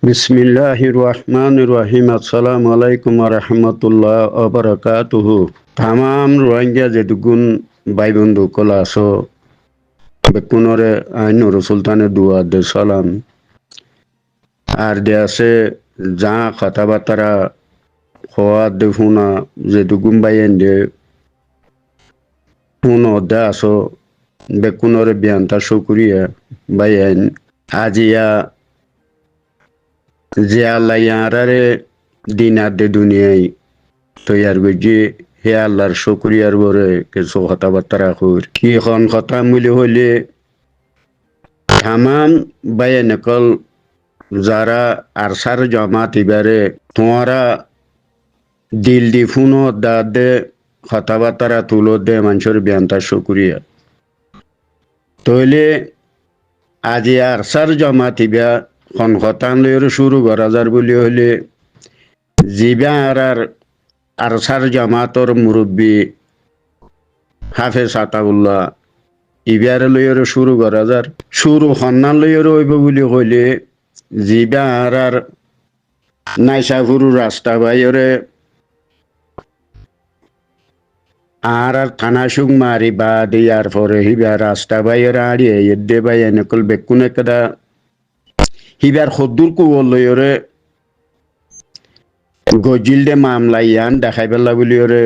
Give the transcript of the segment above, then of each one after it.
বিসমিল্লাহির রহমানির রহিম। আসসালামু আলাইকুম ওয়া রাহমাতুল্লাহ ওয়া বারাকাতুহু। তামাম রোহিঙ্গা যেটুকুন ভাই বন্ধু কলা আছো বেকুনরে আইনুর সুলতানে দুয়া দে সালাম আর দে আছে যা কথাবার্তা হওয়া দে শুনা যেটুকুন ভাই এনে শুনো দে আছো বেকুনরে বিয়ান্তা শুকুরিয়া ভাই আইন আজিয়া যে আল্লাহ ইয়ারারে দিনার দে দুনিয়ায় তৈয়ার করছি হে আল্লাহর শুক্রিয়ার বরে কিছু কথাবার্তা রাখুর কি এখন কথা মিলি হইলে তামাম বাইয়ে নকল যারা আরসার জমাত এবারে তোমারা দিল দি ফুনো দা দে কথাবার্তা তুলো দে মানুষের বিয়ান্তা শুক্রিয়া তইলে আজি আরসার জমাত ইবা খন কথান লইর শুরু করা যার বলি হইলে জিবা আর আরসার জামাতর মুরব্বী হাফেজ আতাউল্লাহ ইবারে লইয়ের শুরু করা যার শুরু সন্ধান লইয়ের হইব বলি কইলে জিবা আর নাইসাফুরু রাস্তা বাইরে আর থানা সুখ মারি বা দিয়ার পরে হিবা রাস্তা বাইরে আড়িয়ে এদে বাই এনেকল বেকুনে কেদা হিবার খদ্দুর কুয়র লইয়েরে গজিল দে মামলা ইয়ান দেখাই পেলা বলি ওরে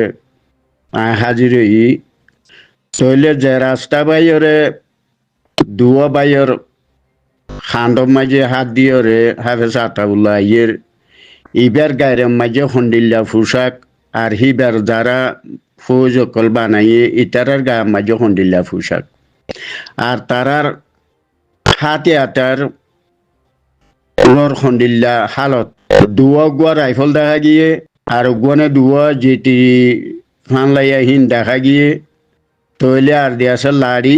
হাজির ই তইলে যে রাস্তা বাইরে দুয়া বাইর খান্ডব মাঝে হাত দিয়ে রে হাফেজ আতাউল্লাহ ইয়ের ইবার গায়ের মাঝে হন্ডিল্লা পোশাক আর হিবার যারা ফৌজ অকল বানাইয়ে ইতারার গায়ের মাঝে হন্ডিল্লা পোশাক আর তারার হাতে হাতার হন্ডিল্লা হালত দুয়া গুয়া রাইফল দেখা গিয়ে আর গুয়ানে দুয়া যেটি ফানলাইয়া হিন দেখা গিয়ে তৈলে আর দিয়ে আছে লাড়ি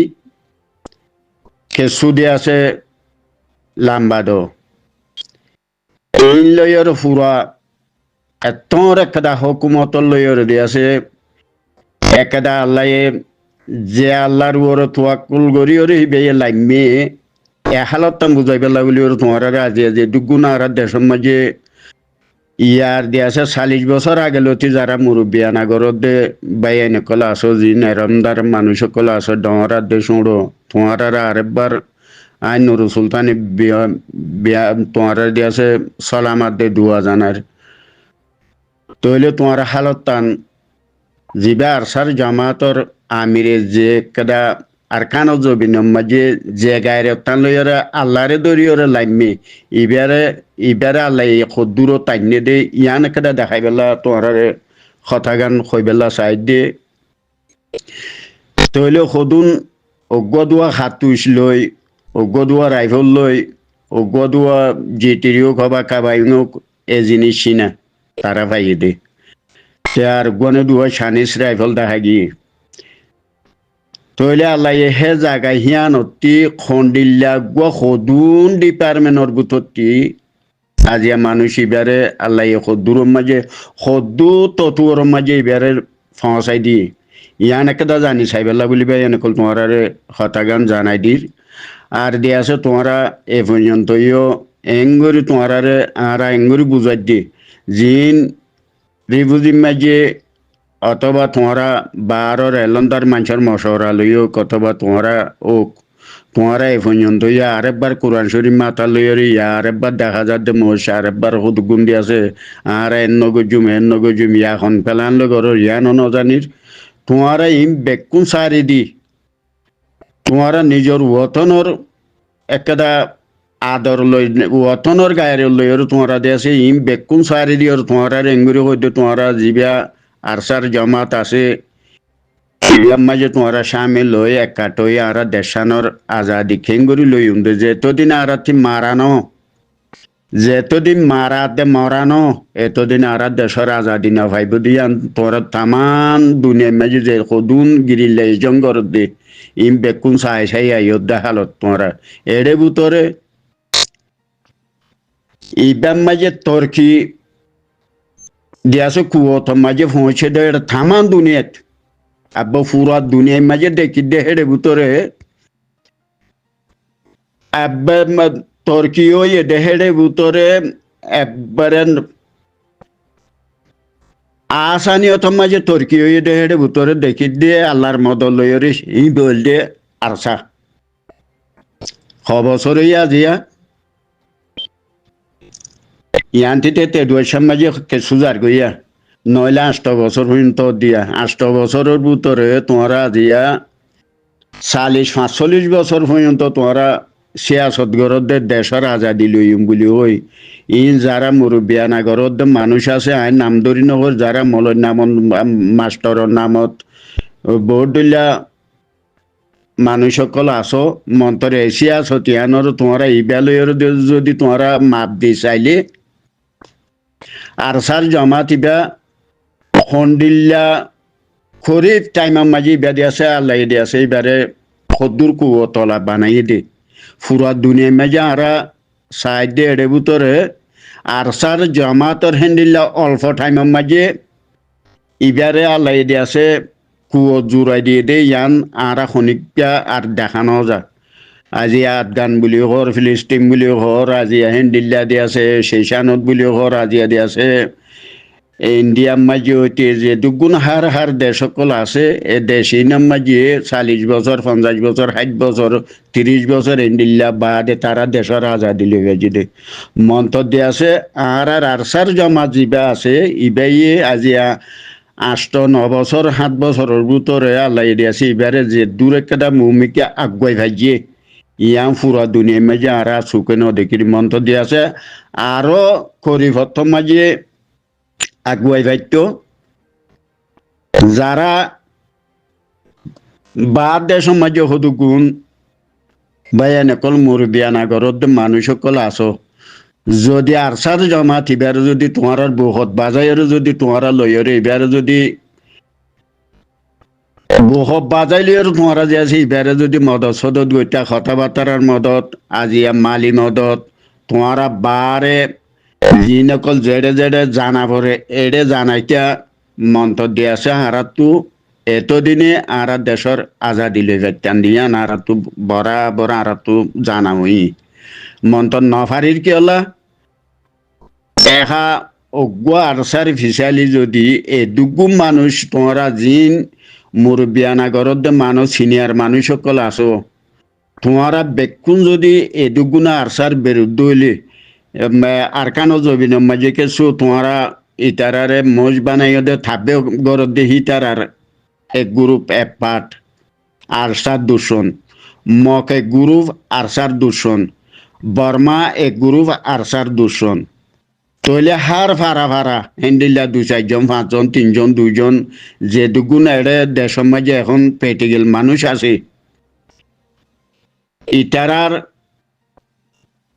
খেসু দিয়ে আছে লাম্বাদো এই লইয়ের ফুরা এতর একটা হুকুমতর লইয়ের দিয়ে আছে একটা আল্লাহ যে আল্লাহর ওর তোয়াক্কুল করি ওরে বেয়ে লাগমে এ হালত তাম বুঝাই পেলা বলি ওর তোমার আজি আজি দুগুণ আর দেশের মাঝে ইয়ার দিয়ে আছে 40 বছর আগে লতি যারা মুরব্বিয়ানা গরত দে বাইন কলা আসো জি নেরমদার মানুষ কলা আসো ডরা দে শুঁড়ো তোমার আরেকবার আইন নুরু সুলতানি বিয়া তোমার দিয়ে আছে সালামাত দে দুয়া জানার তইলে তোমার হালত টান জিবা আরসার জামাতর আমিরে যে কেদা আর কানো জবিনম মাঝে যে গায়ের টান লইয়ারে আল্লাহরে দরিয়রে লাইমে ইবারে আল্লাহ খদ্দুরো টাইনে দে ইয়ান কেদা দেখাই বেলা তোমার কথা গান কই বেলা সাইড দে তইলে সদুন অজ্ঞদুয়া হাত তুইস লই অজ্ঞদুয়া রাইফল লই অজ্ঞদুয়া জিটিরিও খবা কাবাইনক এ জিনিস চিনা তারা পাইয়ে দে আর গনে দুয়া সানিস রাইফল দেখা গিয়ে তইলে আল্লাহ হে জায়গায় হিয়ানতি খন্ডিল্লা গুয়া সদুন ডিপার্টমেন্টর বুততি আজিয়া মানুষ ইবারে আল্লাহ সদুর মাঝে সদু ততুর মাঝে ইবারে ফসাই দিয়ে ইয়ান একটা জানি সাইবেলা বলিবা এনেকল তোমার হতাগান জানাই দির আর দিয়ে আছে তোমরা এ পর্যন্ত এঙ্গরি তোমার আর এঙ্গরি বুঝাই দি জিন রিবুজিম মাঝে অথবা তোমরা বারোর এলন্দার মানুষের মশরা লইও অথবা তোমরা এ পর্যন্ত আরেকবার কোরআন শরীফ মাথা লইয়রি আরেকবার দেখা যাচ্ছে মহিষ আরেকবার হুদগুম দি আছে আর এন নগজুম ইয়াখন পেলান লগর ইয়ান নজানির তোমরা ইম বেকুন সারি দি তোমরা নিজের ওতনর একটা আদর লই ওতনর গায়ের লইয়র তোমরা দিয়েছে ইম বেকুন সারি দিয়র তোমরা এঙ্গুরি হইতে তোমরা জিবা আরসার জমাত আছে মাঝে তোমরা সামিল হই একাটই আর দেশানোর আজাদি খেঙ্গুরি লই উন্দে যেতদিন আর মারানো যেতদিন মারাতে মরানো এতদিন আর দেশের আজাদি না ভাইব দিয়ান তোরা তামান দুনিয়ার মাঝে যে সদুন গিরিলে জঙ্গর দে ইম বেকুন সাই সাই আয়োধ্যা হালত তোমরা এড়ে বুতরে ইবাম মাঝে তর্কি দিয়াছে কুয়ত মাঝে পৌঁছে দেয় থামান দুনিয়াত আব্বা ফুরা দুনিয়ার মাঝে দেখি দে হেড়ে ভিতরে আব্বা তর্কিও এডেহেডে ভিতরে একবারে আসানিয়ত মাঝে তর্কিও এডেহেডে ভিতরে দেখি দিয়ে আল্লাহর মদল লইরে ই বল দিয়ে আরসা বছরই আজিয়া ইয়ান্তিতে তেডুয়ার মাঝে সুজার গইয়া নইলে 8 বছর পর্যন্ত দিয়া 8 বছরের ভিতরে তোমরা দিয়া 40-45 বছর পর্যন্ত তোমরা সিয়াসত গরদের দেশের আজাদি লইম বলি হই ইন যারা মুরব্বিয়ানা গরদ মানুষ আছে আইন নাম ধরি নহর যারা মলর নামত মাস্টরের নামত বহুদিল্লা মানুষ সকল আসো মন্তরে সিয়াসত ইয়ানোর তোমরা ইবালয়ের যদি তোমরা মাপ দি চাইলে আর সার জমাত ইবা খন্ডিল্লা খরিফ টাইমের মাঝে ইবাদি আছে আল্লাহ দিয়ে আছে এবারে খদ্দুর কুয়ো তলা বানাই দে ফুরা দুনিয়া মাঝে আরা সাইড দিয়ে এড়ে ভিতরে আর সার জমাতর হ্যান্ডিল্লা অল্প টাইমের মাঝে ইবারে আল্লাহ দিয়ে আছে কুয়ো জোড়াই দিয়ে দে ইয়ান আরা খনিকা আর দেখানো যা আজি আফগান বুলিও ঘর ফিলিস্তিন বুলিও ঘর আজি হ্যান্ডিল্লা দিয়ে আছে সেইশানত বুলিও ঘর আজি দিয়ে আছে ইন্ডিয়ার মাঝে হইতে যে দুগুণ হার দেশ সকল আছে এ দেশ ইনার মাঝে 40 বছর 50 বছর 60 বছর 30 বছর ইন্ডিল্লা বাদে তারা দেশের আজাদি লেগে দে মন্তর দিয়ে আছে আর আরসার জমা যিবা আছে ইবাইয়ে আজি 8-9 বছর 7 বছরের ভিতরে আল্লাহ দিয়ে আছে এবারে যে দূরে কেটা মুমিকে আগুয়াই ভাজিয়ে ইয়াং ফুরা দুনিয়া মাঝে আর সুখে ন দেখি মন্তর দিয়ে আছে আরো খরিফত মাঝে আগুয়াই ভাইত যারা বাদ দেশের মাঝে হদু গুণ বায়ান কল মুরবিয়ানা গরদ মানুষ সকল আসো যদি আরসার জমা থিবার যদি তোমার বহুত বাজাইর যদি তোমার লইরে এবার যদি বহুত বাজাইলিয়র তোমার যে আছে এবারে যদি মদত সদত গইতা কথাবার্তার মদত আজিয়া মালি মদত তোমার বারে যিনকল জেডে জেডে জানা পরে এডে জানাইতা মন্তর দিয়ে আছে হারাতু এতদিনে আর দেশের আজাদি লই যাইতান দিয়া নারাতু বরাবর আরাতু জানামই মন্তর নফারির কি হলা এহা অগুয়া আরসার ফিসালি যদি এ দুগু মানুষ তোমরা জিন মুরব্বিয়ানা গরদ মানুষ সিনিয়র মানুষ সকল আসো তোমরা বেকুন যদি এ দুগুনা আরসার বিরুদ্ধে হইলে আরকানো জবিনের মাঝে কিছু তোমরা ইতারারে মোজ বানাইও দে থাকবে গরদ দে হিতারার এক গ্রুপ এক পাঠ আরসার দূষণ মক এক গ্রুপ আরসার দূষণ বর্মা এক গ্রুপ আরসার দূষণ তইলে হার ফারা হেন্ডিল্লা 2-4 জন 5 জন 3 জন 2 জন যে দুগুণ এড়ে দেশের মাঝে এখন পেটিগেল মানুষ আছে ইতারার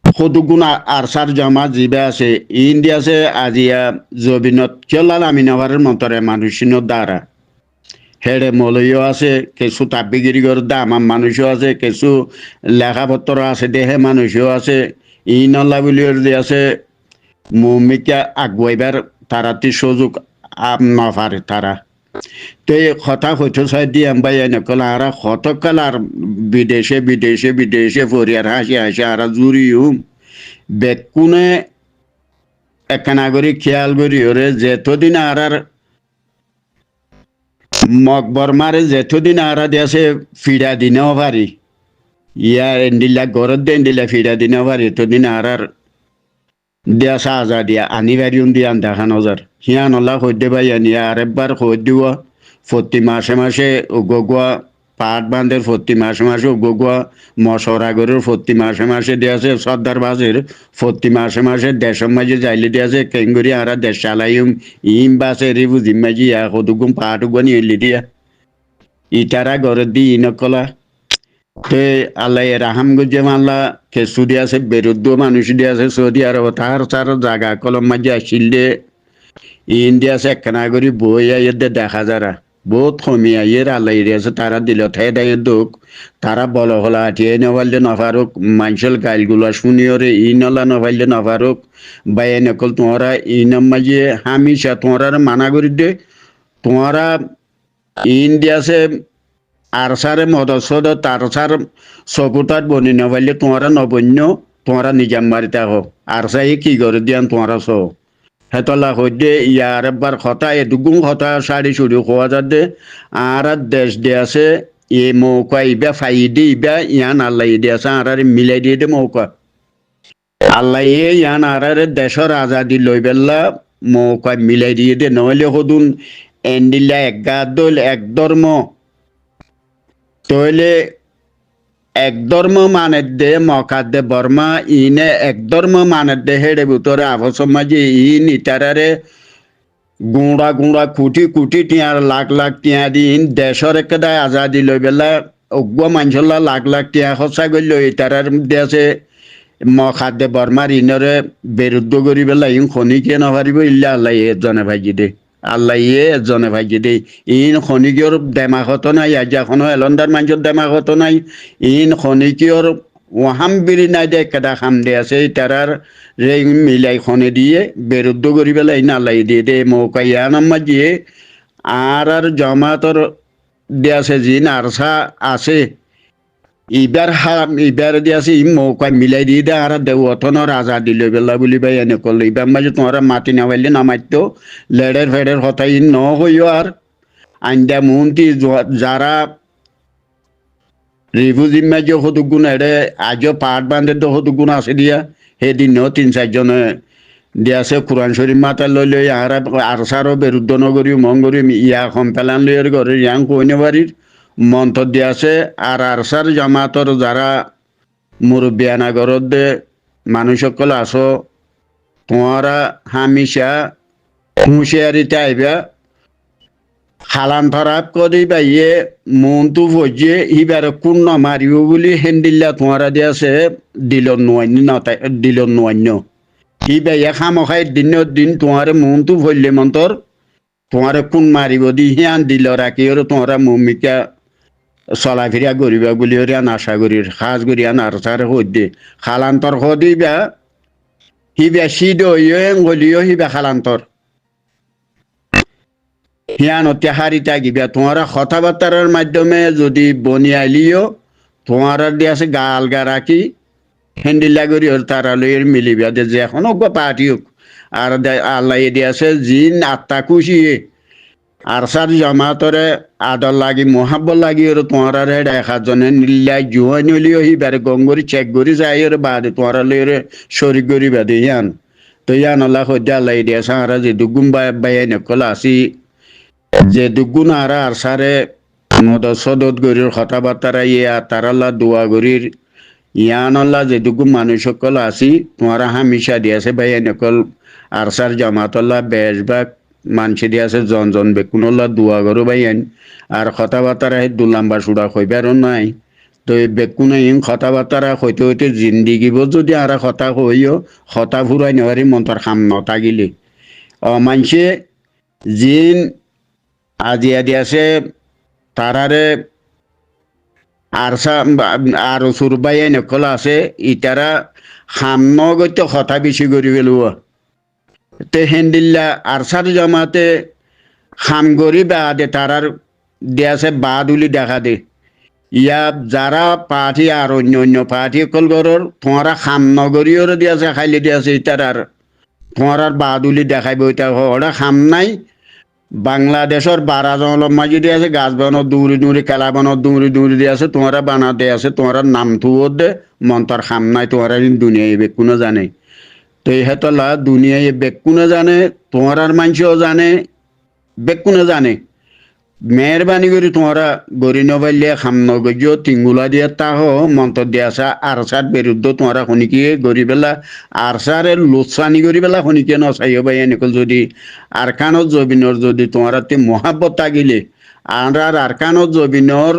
সদুগুণ আরসার জমা যিবা আছে ইন্ডিয়া আছে আজিয়া জবিনত কেলাল আমিনাবারের মন্তরে মানুষিনের দ্বারা হেড়ে মলয় আছে কিছু তাবিগিরি করতে আমার মানুষও আছে কিছু লেখাপত্র আছে দেহে মানুষও আছে ইনল্লা বলিও যে আছে মুমিকা আগুয়াইবার তারাতি সুযোগ নপারে তারা তো এই কথা হইতে চাই দিয়ে আমি এনেকল আর কতকাল আর বিদেশে ফরিয়ার হাসি আর জুড়িও বেকুনে এক নাগরিক খেয়াল করি ওরে যেতদিন আর মকবরমারে যেতদিন আর দিয়েছে ফিরা দিনেও পারি ইয়ার এন্ডিল্লা গরত দিয়ে এন্ডিল্লা ফিরা দিনেও পারি এতদিন আর দিয়া সাজা দিয়া আনি বাড়িও দিয়া দেখানো যার হিয়া নলা সদ্য বাই আনি আর একবার সদ্য প্রতি মাসে উগোগুয়া পাট বান্ধের প্রতি মাসে উগোগুয়া মশরাগরের প্রতি মাসে দিয়েছে সর্দার বাজের প্রতি মাসে দেশের মাঝে যাইলে দিয়েছে কেঙ্গুরি আর দেশ চালাইম ইম বাসে রে বুঝিম মাঝি সদুগুম পাট উগানি এলি দিয়া ইটারা ঘরে দি ইনকলা তে আল্লাহ রাহাম গুজে মাল্লা কেসু দিয়ে আছে বেরুদ্ধ মানুষ দিয়ে আছে সৌদি আরব তার তার জায়গা কলম মাঝে আসিল দে ইন্ডিয়া আছে একখানা করি বই আইয়ের দেখা যারা বহুত কমি আইয়ের আল্লাহ আছে তারা দিল থাই দেয় দুঃখ তারা বল হলা আঠিয়ে নফাইলে নফারুক মানুষের গাইলগুলা শুনিওরে ই নলা নফাইলে নফারুক বা নকল তোমরা ইনাম মাঝে হামিশা তোমরা মানা করি দে তোমরা ইন্ডিয়া আছে আর সারে মদসদ তার সার সপুতার বনি নভাইলে তোমরা নবন্য তোমরা নিজাম মারিতে হো আর সাই কি করে দিয়ান তোমরা সো হেতলা হইদে ইয়ার একবার কথা এদুগুম কথা সারি সুরি হওয়া যাতে আর দেশ দে আছে এ মৌকা ইবা ফাইদি ইবা ইয়ান আল্লাহ ইদে আছে আর মিলাই দিয়ে দে মৌকা আল্লাহ ইয়ান আর দেশের আজাদি লই বেলা মৌকা মিলাই দিয়ে দে নহলে সদুন এন্ডিল্লা এক গাদল এক ধর্ম তইলে এক ধর্ম মানের দে মকার দে বর্মা ইনে এক ধর্ম মানের দে হেড়ে ভিতরে আবসম মাঝে ইন ইতারারে গুঁড়া গুঁড়া কুটি কুটি টিয়ার লাখ লাখ টিয়া দি ইন দেশর একেদায় আজাদি লই বেলা অজ্ঞ মানুষলা লাখ লাখ টিয়া সঁচা গেল ইতারার মধ্যে আছে মকার দে বর্মার ইনরে বিরুদ্ধ করি বেলা ইন খনিকে নভারিব ইল্লা আল্লাহ এজনে ভাজি দে আল্লাহ এজনে ভাজি দে ইন খনিকর দেমাগত নাই আজ এখনো এলন্দার মানুষের দেমাগত নাই ইন খনিকর ওহাম বিরি নাই দে কেদা খাম দে আছে তারার রে মিলাই খনে দিয়ে বিরুদ্ধ করি পেলাই ইন আল্লাহ দিয়ে দে মৌকা ইয়ানাম মাজিয়ে আর জমাতর দে আছে জিন আরসা আছে ইবার দিয়াছে ই মৌকা মিলাই দিয়ে দে আর দেওতনের আজাদি লই বেলা বলি ভাই এনে করলো ইবার মাঝে তোমরা মাতি না পারলে নামাইতো লেডের ফেডের হতাই ন হইও আর আইন্দা মন্ত্রী যারা রিফিউজি মাঝে হতুগুণ এড়ে আজও পাহাড় বান্ধের তো হতুগুণ আছে দিয়া সেদিনও 3-4জনে দিয়াছে কোরআন শরীফ মাতা লই লই আর আরসারও বিরুদ্ধ নগরী মঙ্গরী ইয়া সম্পেলান লইয়ের ঘরে ইয়াং কইনে বাড়ির মন্ত্র দিয়াছে আর আরসার জামাতর যারা মুরব্বিয়ানাগরত দে মানুষ সকল আসো তোমরা হামিশা হুঁশিয়ারিতে আইবা খালান ফরাপ করি বাইয়ে মনটু ফজিয়ে ইবার কোন মারিব বলি হেন্দিল্লা তোমরা দিয়াছে দিল নোয়ান্য ই বাইয়া খামখাই দিন তোমার মনটু ফজলে মন্তর তোমার কোন মারিব দি হিয়ান দিল রাখি আর তোমরা মমিকা চলাফেরা করিবা বলি আন আশা করি সাজ করি আন আর সার হদ্দে খালান্তর সদিবা সিবা সিদ গলিও সিবা খালান্তর হিয়ানতে হারিতা গিবা তোমারা কথাবার্তার মাধ্যমে যদি বনিয়ালিও তোমার দিয়ে আছে গা আলগা রাখি হেন্ডিল্লা করি তারা লইয়ের মিলিবা যে এখনো পার্টি হোক আর আল্লাহ দিয়ে আছে জিন আত্মা খুশিয়ে আর সার জমাতরে আদর লাগি মহাব্বত লাগি ওর তোমার একাজনে নিল্লাই জুয়াই নলিও হিবারে গঙ্গরি চেক করি যাই ওর বাদে তোমার লইরে শরিক করি বাদে ইয়ান তো ইয়ান আল্লাহ সদ্যা আল্লাহ দিয়ে সারা যে দুগুম বাইয়াই নকল আসি যে দুগুণ আর সারে মদত সদত গরির কথাবার্তারা ইয়া তারাল্লা দোয়া গরির ইয়ান আল্লাহ যে দুগুম মানুষ সকল আসি তোমার হামিশা দিয়েছে বাইয়াই নকল আর সার জমাতল্লাহ বেশভাগ মানুষ দিয়ে আছে জন বেকুনল্লা দোয়া করো বাইন আর কথাবার্তারা দু লম্বা সুড়া কইবারও নাই তো বেকুনে ইন কথাবার্তারা হইতে হইতে জিন্দিগিব যদি আর কথা হইও কথা ফুরাই নেওয়ারি মন্তর খাম নতাগিলি মানুষে জিন আজিয়া দিয়াছে তারারে আর সুরবাই নকল আছে ইতারা খাম নগত্য কথা বেশি করি পেলুয়া তে হেন্দিল্লা আরসার জমাতে খামগরি বাদে তারার দিয়াছে বাদুলি দেখা দে ইয়া যারা পার্টি আর অন্য পার্টি কল গরর তোমারা খাম নগরীয়র দিয়াছে খাইলে দিয়াছে ইতার তোমার বাদুলি দেখাইব ইতা ওরা খাম নাই বাংলাদেশের 12জন মাঝে দিয়েছে গাছ বানো দূরে খেলা বানো দূরে দিয়েছে তোমরা বানাতে আছে তোমরা নাম থুও দে মন্তর খাম নাই তোমরা দুনিয়ায় বেকুনো জানে তো হেতলা দুনিয়ায় বেকুনে জানে তোমার মানুষও জানে বেকুনে জানে মেহরবানি করে তোমরা গরি নবাইলিয়া খাম নগজ তিঙ্গুলা দিয়ে তাহ মন্তর দিয়ে আসা আরসার বিরুদ্ধ তোমরা শুনিকি গরি পেলা আরসারে লোচানি করি পেলা শুনিকে নচাইও বাই এনেকল যদি আরকানত জবিনর যদি তোমরা তে মহাব্বত থাকিলে আর আরকানত জবিনর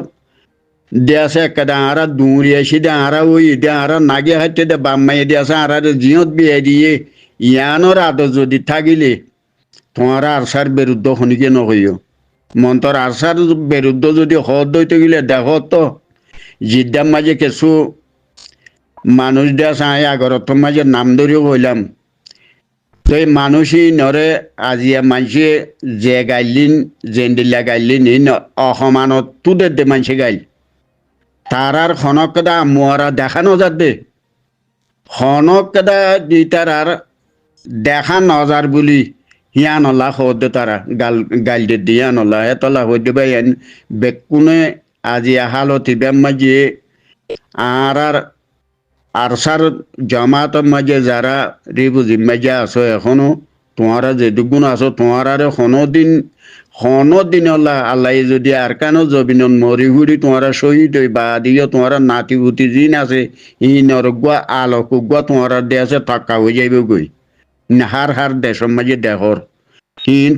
দিয়াছে একটা আরা দৌড়ি আসি দে আরা ওই দে আরা নাগে হাঁটতে দে বাম্মাই দিয়াছে আরা জিয়ত বিয়ে দিয়ে ইয়ানোর আদর যদি থাকিলে তোমার আরসার বিরুদ্ধ শুনিকে নকইও মন্তর আরসার বিরুদ্ধ যদি হদ দইতে গেলে দেখো তো জিদ্দার মাঝে কিছু মানুষ দিয়াছে আয় আগরত মাঝে নাম ধরিও কইলাম তো এই মানুষই নরে আজিয়া মানুষে যে গাইলিন জেন্ডিল্লা গাইলিন অসমানত তুদের দে মানুষে গাইল তারার খনকদা মোয়ারা দেখানো যাবে হনক কেদা দিতার আর দেখা নজার বুলি হিয়ানলা হদ্দে তারা গাল দিয়ে নলা এতলা হদ্দে ভাই বেকুনে আজি হালতি বেমাজি আর আরসার জামাতের মাঝে যারা রিবুজি মাঝে আছো এখনো তোমারা যে দুগুণ আছো তোমার দিন আল্লাহ যদি আর কেন জবিন মরি ঘুরি তোমারা শহীদ হই বা দিও তোমার নাতি উতি জিন আছে ই নরগুয়া আলোক গুয়া তোমার দেশে টাকা হয়ে যাইবে গই হার দেশের মাঝে দেহর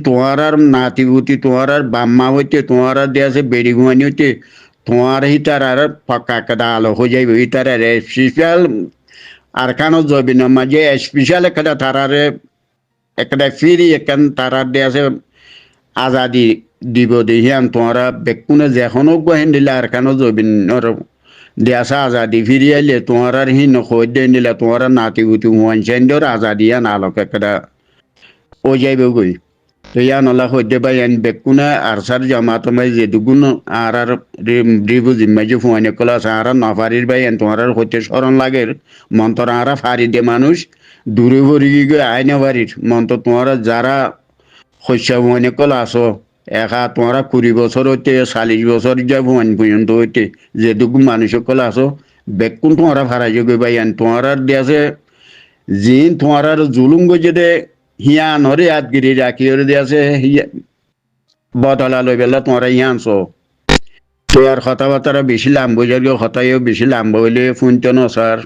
তোমার নাতি উতি তোমার বাম্মা হইতে তোমার দেশে বেড়ি ঘুমানি হইতে তোমার হিতার আর পাক্কা কাদা আলো হয়ে যাইবে হিতার স্পেশাল আর কেন জবিন মাঝে স্পেশাল একটা তারারে একটা ফিরি এখান তারার দেশে আজাদি দিব দেহিয়ান তোমরা বেকুনে যেখনো গহেন দিলে আর কেন জবিন দেশে আজাদি ফিরি আইলে তোমার আর হি নখই দেন দিলে তোমার নাতি গুতি হুয়ান আজাদি আন আলোক একটা ও যাইবে গই তো ইয়ান আল্লাহ হইতে পাই আন বেকুনে আর সার জামাত মাই যে দুগুণ আর রিবু জিম্মাই যে ফুয়ানে কলা আর নফারির ভাই আন তোমার হইতে স্মরণ লাগের মন্তর আর ফারি দে মানুষ দূরে ভরি গিয়ে আইনে বাড়ির মন্ত্র তোমার যারা শস্য ভুয়ানে কলা আসো একা তোমারা 20 বছর হইতে 40 বছর যা ভুয়ান পর্যন্ত হইতে যে দুগুণ মানুষ কলা আসো বেকুন তোমারা ফারাই গই ভাই আন তোমার দেশে জিন তোমার জুলুম গজে দে হিয়া নরে আদগিরি রাখি ওরে দিয়াছে বদলা লই বেলা তোমার ইয়ানছো তো আর কথাবার্তা বেশি লাম্ব যাবে কথাইও বেশি লাম্ব হইলে শুনতে ন স্যার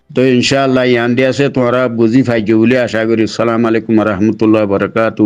তো ইনশাআল্লাহ ইয়ান দিয়াছে তোমরা বুঝি পাইছো বলে আশা করি। আসসালামু আলাইকুম রহমতুল্লাহ বরকাতু।